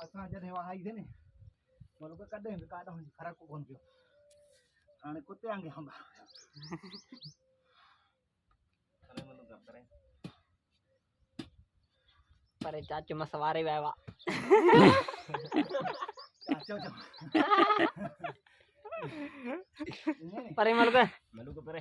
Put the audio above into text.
असां जॾहिं आई थे मतलब कॾहिं बि काॾा वञी फ़र्क़ु कोन पियो हाणे कुते वांगुरु हूंदा पर चाचू मस वारे विया हुआ चो परे मलक मलू को परे